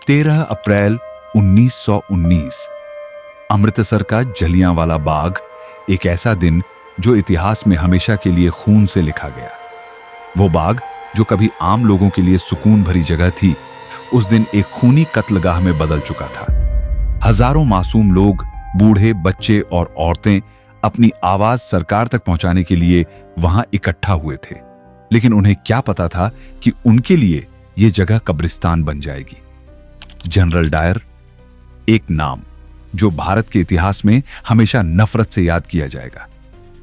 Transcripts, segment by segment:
13 अप्रैल 1919। अमृतसर का जलियांवाला बाग, एक ऐसा दिन जो इतिहास में हमेशा के लिए खून से लिखा गया। वो बाग जो कभी आम लोगों के लिए सुकून भरी जगह थी, उस दिन एक खूनी कत्लगाह में बदल चुका था। हजारों मासूम लोग, बूढ़े, बच्चे और औरतें अपनी आवाज सरकार तक पहुंचाने के लिए वहां इकट्ठा हुए थे, लेकिन उन्हें क्या पता था कि उनके लिए यह जगह कब्रिस्तान बन जाएगी। जनरल डायर, एक नाम जो भारत के इतिहास में हमेशा नफरत से याद किया जाएगा।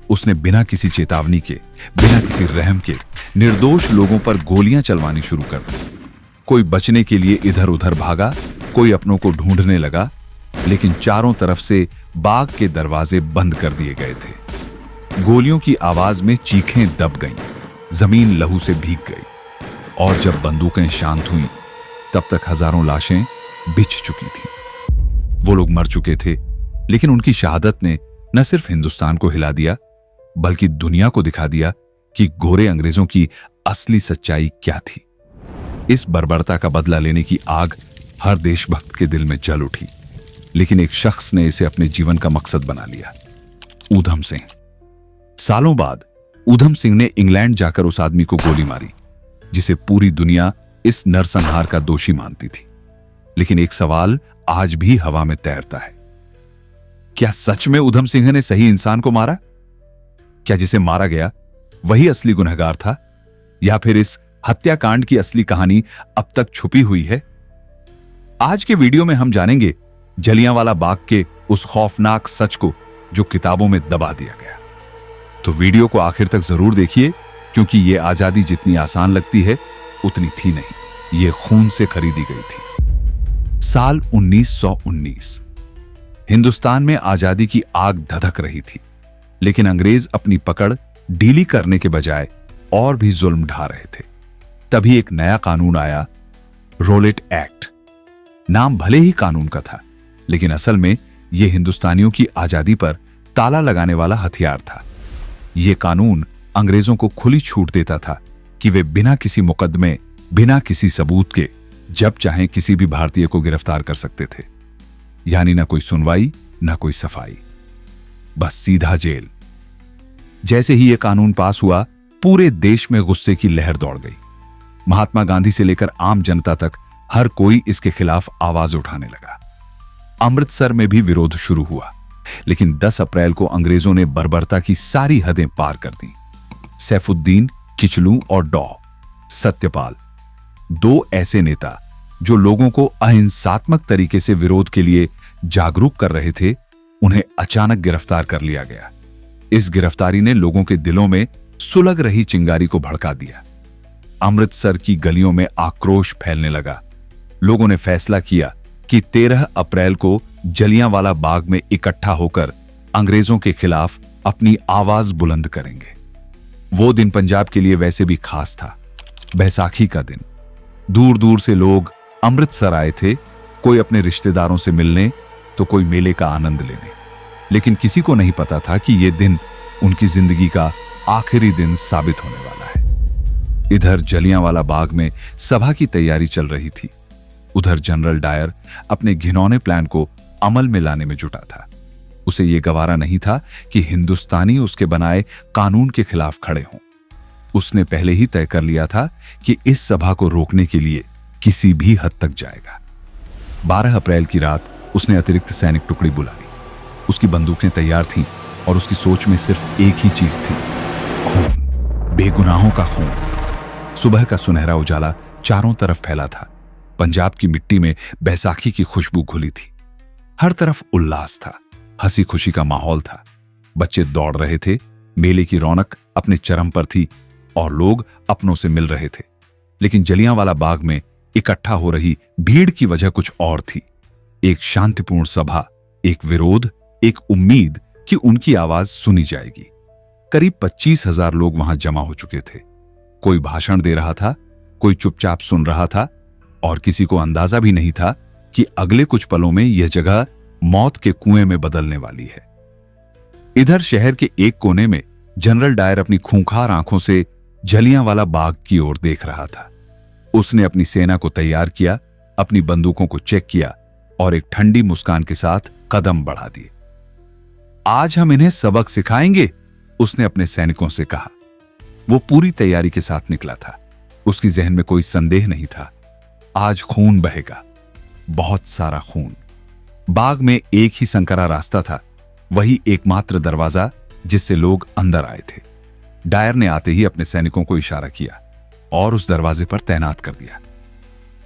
उसने बिना किसी चेतावनी के, बिना किसी रहम के निर्दोष लोगों पर गोलियां चलवानी शुरू कर दी। कोई बचने के लिए इधर उधर भागा, कोई अपनों को ढूंढने लगा, लेकिन चारों तरफ से बाग के दरवाजे बंद कर दिए गए थे। गोलियों की आवाज में चीखें दब गईं, जमीन लहू से भीग गई, और जब बंदूकें शांत हुईं, तब तक हजारों लाशें बिछ चुकी थीं। वो लोग मर चुके थे, लेकिन उनकी शहादत ने न सिर्फ हिंदुस्तान को हिला दिया, बल्कि दुनिया को दिखा दिया कि गोरे अंग्रेजों की असली सच्चाई क्या थी। इस बर्बरता का बदला लेने की आग हर देशभक्त के दिल में जल उठी, लेकिन एक शख्स ने इसे अपने जीवन का मकसद बना लिया, ऊधम सिंह। सालों बाद ऊधम सिंह ने इंग्लैंड जाकर उस आदमी को गोली मारी जिसे पूरी दुनिया इस नरसंहार का दोषी मानती थी। लेकिन एक सवाल आज भी हवा में तैरता है, क्या सच में ऊधम सिंह ने सही इंसान को मारा? क्या जिसे मारा गया वही असली गुनहगार था, या फिर इस हत्याकांड की असली कहानी अब तक छुपी हुई है? आज के वीडियो में हम जानेंगे जलियांवाला बाग के उस खौफनाक सच को जो किताबों में दबा दिया गया। तो वीडियो को आखिर तक जरूर देखिए, क्योंकि यह आजादी जितनी आसान लगती है उतनी थी नहीं, यह खून से खरीदी गई थी। साल 1919। हिंदुस्तान में आजादी की आग धधक रही थी, लेकिन अंग्रेज अपनी पकड़ ढीली करने के बजाय और भी जुल्म ढा रहे थे। तभी एक नया कानून आया, रोलेट एक्ट। नाम भले ही कानून का था, लेकिन असल में यह हिंदुस्तानियों की आजादी पर ताला लगाने वाला हथियार था। यह कानून अंग्रेजों को खुली छूट देता था कि वे बिना किसी मुकदमे, बिना किसी सबूत के जब चाहें किसी भी भारतीय को गिरफ्तार कर सकते थे। यानी ना कोई सुनवाई, ना कोई सफाई, बस सीधा जेल। जैसे ही यह कानून पास हुआ, पूरे देश में गुस्से की लहर दौड़ गई। महात्मा गांधी से लेकर आम जनता तक हर कोई इसके खिलाफ आवाज उठाने लगा। अमृतसर में भी विरोध शुरू हुआ, लेकिन 10 अप्रैल को अंग्रेजों ने बर्बरता की सारी हदें पार कर दी। सैफुद्दीन किचलू और डॉ सत्यपाल, दो ऐसे नेता जो लोगों को अहिंसात्मक तरीके से विरोध के लिए जागरूक कर रहे थे, उन्हें अचानक गिरफ्तार कर लिया गया। इस गिरफ्तारी ने लोगों के दिलों में सुलग रही चिंगारी को भड़का दिया। अमृतसर की गलियों में आक्रोश फैलने लगा। लोगों ने फैसला किया कि 13 अप्रैल को जलियांवाला बाग में इकट्ठा होकर अंग्रेजों के खिलाफ अपनी आवाज बुलंद करेंगे। वो दिन पंजाब के लिए वैसे भी खास था, बैसाखी का दिन। दूर दूर से लोग अमृतसर आए थे, कोई अपने रिश्तेदारों से मिलने, तो कोई मेले का आनंद लेने। लेकिन किसी को नहीं पता था कि यह दिन उनकी जिंदगी का आखिरी दिन साबित होने वाला है। इधर जलियांवाला बाग में सभा की तैयारी चल रही थी, उधर जनरल डायर अपने घिनौने प्लान को अमल में लाने में जुटा था। उसे यह गवारा नहीं था कि हिंदुस्तानी उसके बनाए कानून के खिलाफ खड़े हों। उसने पहले ही तय कर लिया था कि इस सभा को रोकने के लिए किसी भी हद तक जाएगा। 12 अप्रैल की रात उसने अतिरिक्त सैनिक टुकड़ी बुला ली। उसकी बंदूकें तैयार थीं और उसकी सोच में सिर्फ एक ही चीज थी, खून, बेगुनाहों का खून। सुबह का सुनहरा उजाला चारों तरफ फैला था। पंजाब की मिट्टी में बैसाखी की खुशबू घुली थी। हर तरफ उल्लास था, हंसी खुशी का माहौल था। बच्चे दौड़ रहे थे, मेले की रौनक अपने चरम पर थी और लोग अपनों से मिल रहे थे। लेकिन जलियांवाला बाग में इकट्ठा हो रही भीड़ की वजह कुछ और थी। एक शांतिपूर्ण सभा, एक विरोध, एक उम्मीद कि उनकी आवाज सुनी जाएगी। करीब 25,000 लोग वहां जमा हो चुके थे। कोई भाषण दे रहा था, कोई चुपचाप सुन रहा था, और किसी को अंदाजा भी नहीं था कि अगले कुछ पलों में यह जगह मौत के कुएं में बदलने वाली है। इधर शहर के एक कोने में जनरल डायर अपनी खूंखार आंखों से जलियांवाला बाग की ओर देख रहा था। उसने अपनी सेना को तैयार किया, अपनी बंदूकों को चेक किया और एक ठंडी मुस्कान के साथ कदम बढ़ा दिए। आज हम इन्हें सबक सिखाएंगे, उसने अपने सैनिकों से कहा। वो पूरी तैयारी के साथ निकला था। उसकी जहन में कोई संदेह नहीं था। आज खून बहेगा, बहुत सारा खून। बाग में एक ही संकरा रास्ता था, वही एकमात्र दरवाजा जिससे लोग अंदर आए थे। डायर ने आते ही अपने सैनिकों को इशारा किया और उस दरवाजे पर तैनात कर दिया।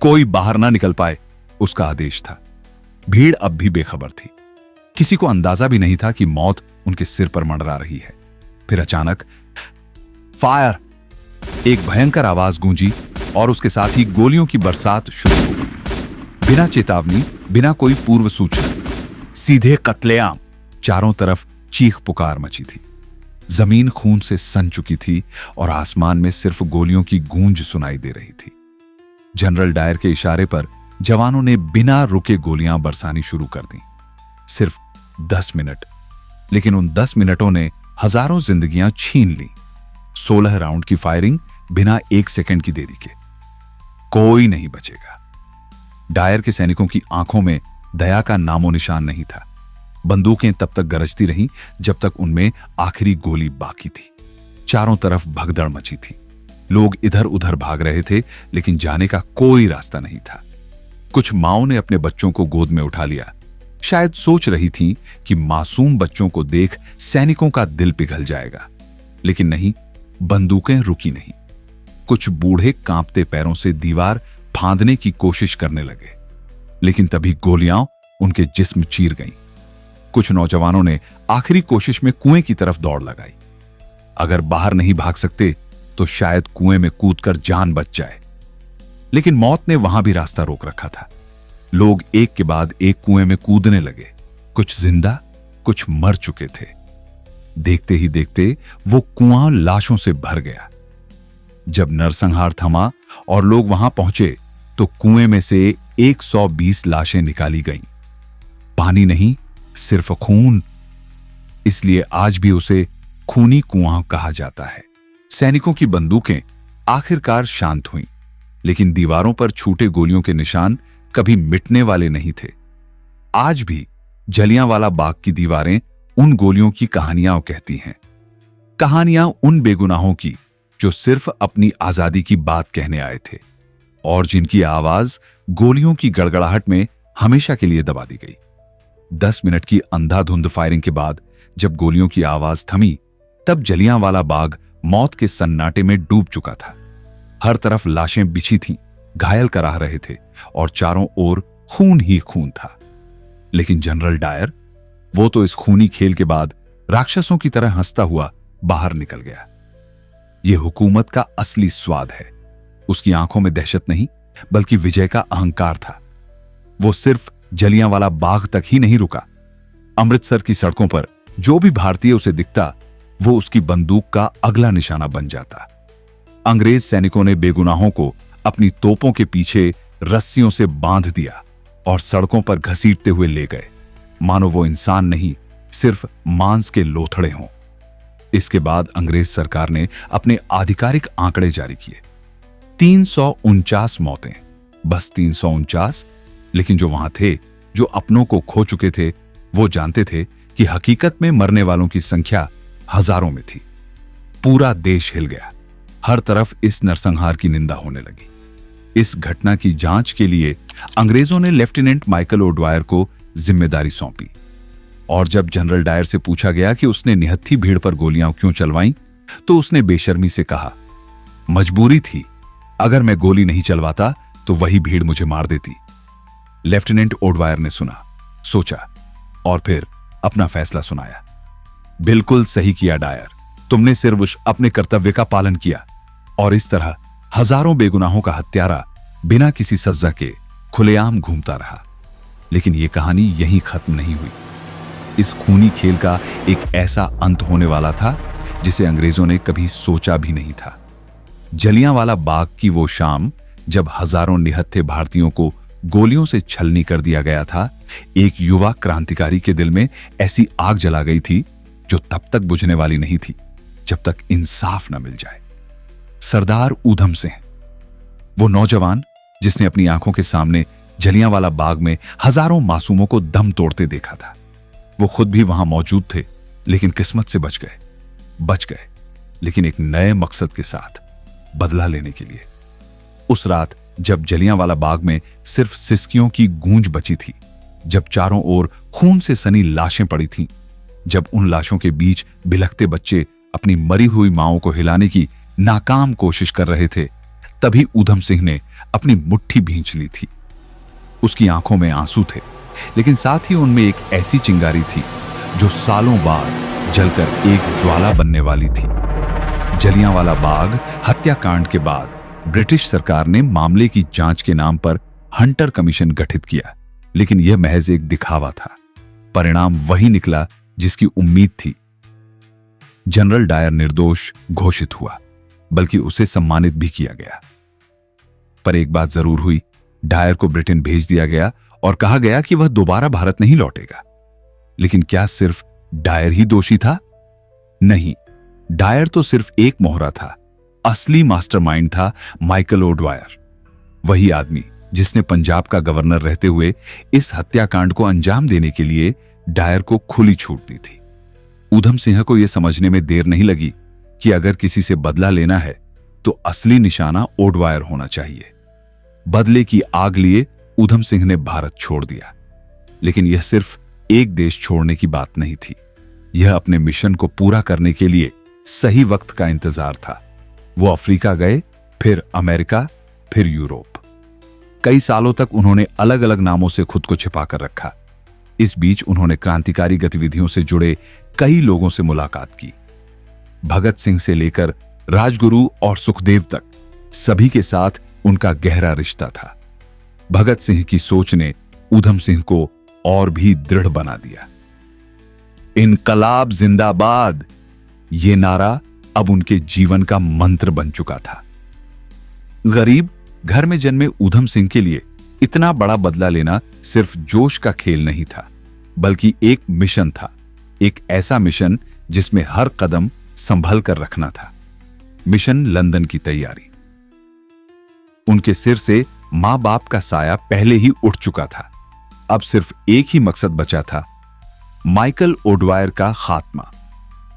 कोई बाहर ना निकल पाए, उसका आदेश था। भीड़ अब भी बेखबर थी। किसी को अंदाजा भी नहीं था कि मौत उनके सिर पर मंडरा रही है। फिर अचानक फायर, एक भयंकर आवाज गूंजी और उसके साथ ही गोलियों की बरसात शुरू हो गई। बिना चेतावनी, बिना कोई पूर्व सूचना, सीधे कत्लेआम। चारों तरफ चीख पुकार मची थी। जमीन खून से सन चुकी थी और आसमान में सिर्फ गोलियों की गूंज सुनाई दे रही थी। जनरल डायर के इशारे पर जवानों ने बिना रुके गोलियां बरसानी शुरू कर दी। सिर्फ 10 मिनट, लेकिन उन 10 मिनटों ने हजारों जिंदगियां छीन ली। 16 राउंड की फायरिंग बिना 1 सेकंड की देरी के। कोई नहीं बचेगा। डायर के सैनिकों की आंखों में दया का नामो निशान नहीं था। बंदूकें तब तक गरजती रहीं जब तक उनमें आखिरी गोली बाकी थी। चारों तरफ भगदड़ मची थी। लोग इधर उधर भाग रहे थे, लेकिन जाने का कोई रास्ता नहीं था। कुछ माओं ने अपने बच्चों को गोद में उठा लिया। शायद सोच रही थीं कि मासूम बच्चों को देख सैनिकों का दिल पिघल जाएगा, लेकिन नहीं, बंदूकें रुकी नहीं। कुछ बूढ़े कांपते पैरों से दीवार फांदने की कोशिश करने लगे, लेकिन तभी गोलियां उनके जिस्म चीर गईं। कुछ नौजवानों ने आखिरी कोशिश में कुएं की तरफ दौड़ लगाई। अगर बाहर नहीं भाग सकते तो शायद कुएं में कूदकर जान बच जाए, लेकिन मौत ने वहां भी रास्ता रोक रखा था। लोग एक के बाद एक कुएं में कूदने लगे। कुछ जिंदा, कुछ मर चुके थे। देखते ही देखते वो कुआं लाशों से भर गया। जब नरसंहार थमा और लोग वहां पहुंचे तो कुएं में से 120 लाशें निकाली गईं। पानी नहीं, सिर्फ खून। इसलिए आज भी उसे खूनी कुआं कहा जाता है। सैनिकों की बंदूकें आखिरकार शांत हुईं, लेकिन दीवारों पर छूटे गोलियों के निशान कभी मिटने वाले नहीं थे। आज भी जलियांवाला बाग की दीवारें उन गोलियों की कहानियां कहती हैं। कहानियां उन बेगुनाहों की जो सिर्फ अपनी आजादी की बात कहने आए थे और जिनकी आवाज गोलियों की गड़गड़ाहट में हमेशा के लिए दबा दी गई। 10 मिनट की अंधाधुंध फायरिंग के बाद जब गोलियों की आवाज थमी, तब जलियांवाला बाग मौत के सन्नाटे में डूब चुका था। हर तरफ लाशें बिछी थीं, घायल कराह रहे थे और चारों ओर खून ही खून था। लेकिन जनरल डायर, वो तो इस खूनी खेल के बाद राक्षसों की तरह हंसता हुआ बाहर निकल गया। ये हुकूमत का असली स्वाद है। उसकी आंखों में दहशत नहीं, बल्कि विजय का अहंकार था। वो सिर्फ जलियांवाला बाग तक ही नहीं रुका। अमृतसर की सड़कों पर जो भी भारतीय उसे दिखता, वो उसकी बंदूक का अगला निशाना बन जाता। अंग्रेज सैनिकों ने बेगुनाहों को अपनी तोपों के पीछे रस्सियों से बांध दिया और सड़कों पर घसीटते हुए ले गए, मानो वो इंसान नहीं, सिर्फ मांस के लोथड़े हों। इसके बाद अंग्रेज सरकार ने अपने आधिकारिक आंकड़े जारी किए। 349 मौतें, बस 349। लेकिन जो वहां थे, जो अपनों को खो चुके थे, वो जानते थे कि हकीकत में मरने वालों की संख्या हजारों में थी। पूरा देश हिल गया। हर तरफ इस नरसंहार की निंदा होने लगी। इस घटना की जांच के लिए अंग्रेजों ने लेफ्टिनेंट माइकल ओडवायर को जिम्मेदारी सौंपी, और जब जनरल डायर से पूछा गया कि उसने निहत्थी भीड़ पर गोलियां क्यों चलवाईं, तो उसने बेशर्मी से कहा, मजबूरी थी। अगर मैं गोली नहीं चलवाता तो वही भीड़ मुझे मार देती। लेफ्टिनेंट ओडवायर ने सुना, सोचा और फिर अपना फैसला सुनाया। बिल्कुल सही किया डायर, तुमने सिर्फ अपने कर्तव्य का पालन किया और इस तरह हजारों बेगुनाहों का हत्यारा बिना किसी सजा के खुलेआम घूमता रहा। लेकिन यह कहानी यहीं खत्म नहीं हुई। इस खूनी खेल का एक ऐसा अंत होने वाला था जिसे अंग्रेजों ने कभी सोचा भी नहीं था। जलियांवाला बाग की वो शाम, जब हजारों निहत्थे भारतीयों को गोलियों से छलनी कर दिया गया था, एक युवा क्रांतिकारी के दिल में ऐसी आग जला गई थी जो तब तक बुझने वाली नहीं थी जब तक इंसाफ न मिल जाए। सरदार ऊधम सिंह, वो नौजवान जिसने अपनी आंखों के सामने जलियांवाला बाग में हजारों मासूमों को दम तोड़ते देखा था। वो खुद भी वहां मौजूद थे, लेकिन किस्मत से बच गए, लेकिन एक नए मकसद के साथ, बदला लेने के लिए। उस रात जब जलियांवाला बाग में सिर्फ सिसकियों की गूंज बची थी, जब चारों ओर खून से सनी लाशें पड़ी थीं, जब उन लाशों के बीच बिलखते बच्चे अपनी मरी हुई माओं को हिलाने की नाकाम कोशिश कर रहे थे, तभी ऊधम सिंह ने अपनी मुट्ठी भींच ली थी। उसकी आंखों में आंसू थे, लेकिन साथ ही उनमें एक ऐसी चिंगारी थी जो सालों बाद जलकर एक ज्वाला बनने वाली थी। जलियांवाला बाग हत्याकांड के बाद ब्रिटिश सरकार ने मामले की जांच के नाम पर हंटर कमीशन गठित किया, लेकिन यह महज एक दिखावा था। परिणाम वही निकला जिसकी उम्मीद थी। जनरल डायर निर्दोष घोषित हुआ, बल्कि उसे सम्मानित भी किया गया। पर एक बात जरूर हुई, डायर को ब्रिटेन भेज दिया गया और कहा गया कि वह दोबारा भारत नहीं लौटेगा। लेकिन क्या सिर्फ डायर ही दोषी था? नहीं, डायर तो सिर्फ एक मोहरा था। असली मास्टरमाइंड था माइकल ओडवायर, वही आदमी जिसने पंजाब का गवर्नर रहते हुए इस हत्याकांड को अंजाम देने के लिए डायर को खुली छूट दी थी। ऊधम सिंह को यह समझने में देर नहीं लगी कि अगर किसी से बदला लेना है तो असली निशाना ओडवायर होना चाहिए। बदले की आग लिए ऊधम सिंह ने भारत छोड़ दिया, लेकिन यह सिर्फ एक देश छोड़ने की बात नहीं थी। यह अपने मिशन को पूरा करने के लिए सही वक्त का इंतजार था। वो अफ्रीका गए, फिर अमेरिका, फिर यूरोप। कई सालों तक उन्होंने अलग अलग नामों से खुद को छिपाकर रखा। इस बीच उन्होंने क्रांतिकारी गतिविधियों से जुड़े कई लोगों से मुलाकात की। भगत सिंह से लेकर राजगुरु और सुखदेव तक सभी के साथ उनका गहरा रिश्ता था। भगत सिंह की सोच ने ऊधम सिंह को और भी दृढ़ बना दिया। इनकलाब जिंदाबाद, ये नारा अब उनके जीवन का मंत्र बन चुका था। गरीब घर में जन्मे ऊधम सिंह के लिए इतना बड़ा बदला लेना सिर्फ जोश का खेल नहीं था, बल्कि एक मिशन था। एक ऐसा मिशन जिसमें हर कदम संभल कर रखना था। मिशन लंदन की तैयारी। उनके सिर से मां बाप का साया पहले ही उठ चुका था। अब सिर्फ एक ही मकसद बचा था, माइकल ओडवायर का खात्मा।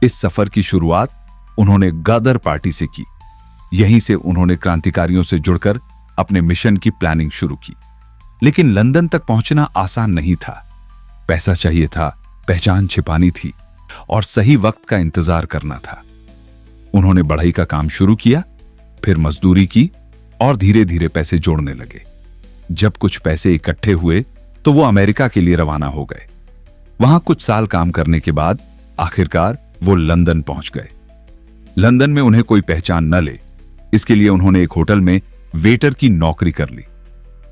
इस सफर की शुरुआत उन्होंने गदर पार्टी से की। यहीं से उन्होंने क्रांतिकारियों से जुड़कर अपने मिशन की प्लानिंग शुरू की। लेकिन लंदन तक पहुंचना आसान नहीं था। पैसा चाहिए था, पहचान छिपानी थी और सही वक्त का इंतजार करना था। उन्होंने बढ़ई का काम शुरू किया, फिर मजदूरी की और धीरे धीरे पैसे जोड़ने लगे। जब कुछ पैसे इकट्ठे हुए तो वो अमेरिका के लिए रवाना हो गए। वहां कुछ साल काम करने के बाद आखिरकार वो लंदन पहुंच गए। लंदन में उन्हें कोई पहचान न ले, इसके लिए उन्होंने एक होटल में वेटर की नौकरी कर ली।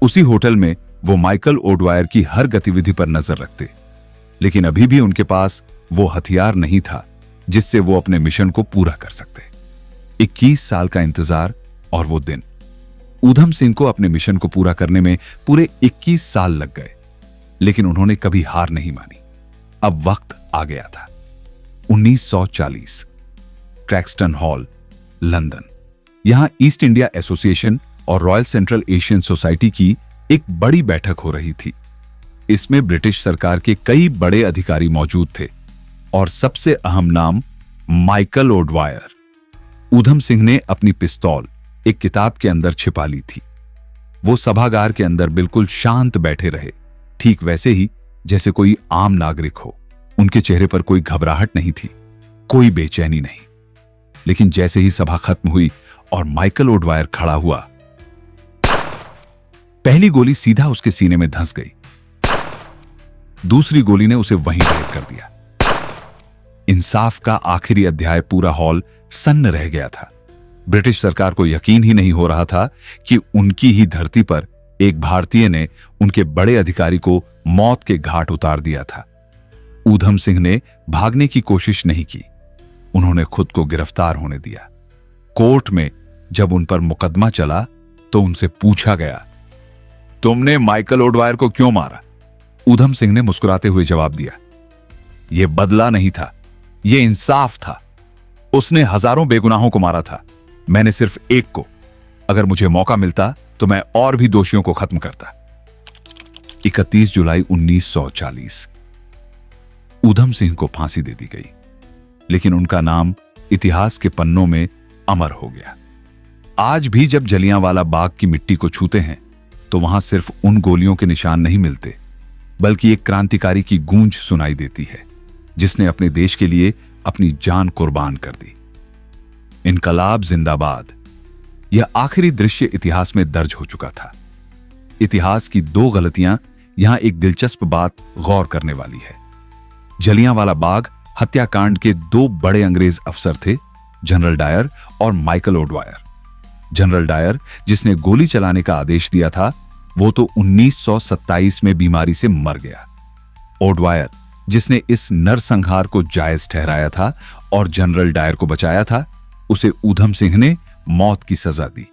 उसी होटल में वो माइकल ओडवायर की हर गतिविधि पर नजर रखते। लेकिन अभी भी उनके पास वो हथियार नहीं था जिससे वो अपने मिशन को पूरा कर सकते। 21 साल का इंतजार और वो दिन। ऊधम सिंह को अपने मिशन को पूरा करने में पूरे 21 साल लग गए, लेकिन उन्होंने कभी हार नहीं मानी। अब वक्त आ गया था। 1940, क्रैक्सटन हॉल, लंदन। यहां ईस्ट इंडिया एसोसिएशन और रॉयल सेंट्रल एशियन सोसाइटी की एक बड़ी बैठक हो रही थी। इसमें ब्रिटिश सरकार के कई बड़े अधिकारी मौजूद थे और सबसे अहम नाम माइकल ओडवायर। ऊधम सिंह ने अपनी पिस्तौल एक किताब के अंदर छिपा ली थी। वो सभागार के अंदर बिल्कुल शांत बैठे रहे, ठीक वैसे ही जैसे कोई आम नागरिक हो। उनके चेहरे पर कोई घबराहट नहीं थी, कोई बेचैनी नहीं। लेकिन जैसे ही सभा खत्म हुई और माइकल ओडवायर खड़ा हुआ, पहली गोली सीधा उसके सीने में धंस गई। दूसरी गोली ने उसे वहीं ढेर कर दिया। इंसाफ का आखिरी अध्याय पूरा हॉल सन्न रह गया था। ब्रिटिश सरकार को यकीन ही नहीं हो रहा था कि उनकी ही धरती पर एक भारतीय ने उनके बड़े अधिकारी को मौत के घाट उतार दिया था। ऊधम सिंह ने भागने की कोशिश नहीं की, उन्होंने खुद को गिरफ्तार होने दिया। कोर्ट में जब उन पर मुकदमा चला तो उनसे पूछा गया, तुमने माइकल ओडवायर को क्यों मारा? ऊधम सिंह ने मुस्कुराते हुए जवाब दिया, यह बदला नहीं था, यह इंसाफ था। उसने हजारों बेगुनाहों को मारा था, मैंने सिर्फ एक को। अगर मुझे मौका मिलता तो मैं और भी दोषियों को खत्म करता। 31 जुलाई 1940 ऊधम सिंह को फांसी दे दी गई, लेकिन उनका नाम इतिहास के पन्नों में अमर हो गया। आज भी जब जलियांवाला बाग की मिट्टी को छूते हैं तो वहां सिर्फ उन गोलियों के निशान नहीं मिलते, बल्कि एक क्रांतिकारी की गूंज सुनाई देती है जिसने अपने देश के लिए अपनी जान कुर्बान कर दी। इनकलाब जिंदाबाद, यह आखिरी दृश्य इतिहास में दर्ज हो चुका था। इतिहास की दो गलतियां यहां एक दिलचस्प बात गौर करने वाली है। जलियांवाला बाग हत्याकांड के दो बड़े अंग्रेज अफसर थे, जनरल डायर और माइकल ओडवायर। जनरल डायर, जिसने गोली चलाने का आदेश दिया था, वो तो 1927 में बीमारी से मर गया। ओडवायर, जिसने इस नरसंहार को जायज ठहराया था और जनरल डायर को बचाया था, उसे ऊधम सिंह ने मौत की सजा दी।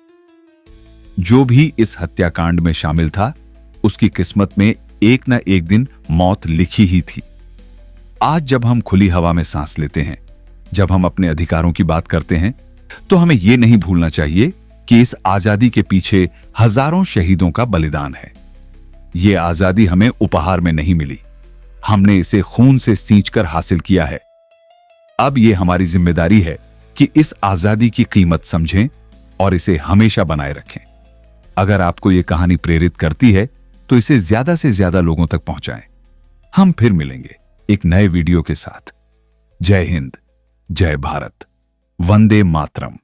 जो भी इस हत्याकांड में शामिल था, उसकी किस्मत में एक न एक दिन मौत लिखी ही थी। आज जब हम खुली हवा में सांस लेते हैं, जब हम अपने अधिकारों की बात करते हैं, तो हमें यह नहीं भूलना चाहिए कि इस आजादी के पीछे हजारों शहीदों का बलिदान है। यह आजादी हमें उपहार में नहीं मिली, हमने इसे खून से सींचकर हासिल किया है। अब यह हमारी जिम्मेदारी है कि इस आजादी की कीमत समझें और इसे हमेशा बनाए रखें। अगर आपको यह कहानी प्रेरित करती है तो इसे ज्यादा से ज्यादा लोगों तक पहुंचाएं। हम फिर मिलेंगे एक नए वीडियो के साथ। जय हिंद, जय भारत, वंदे मातरम।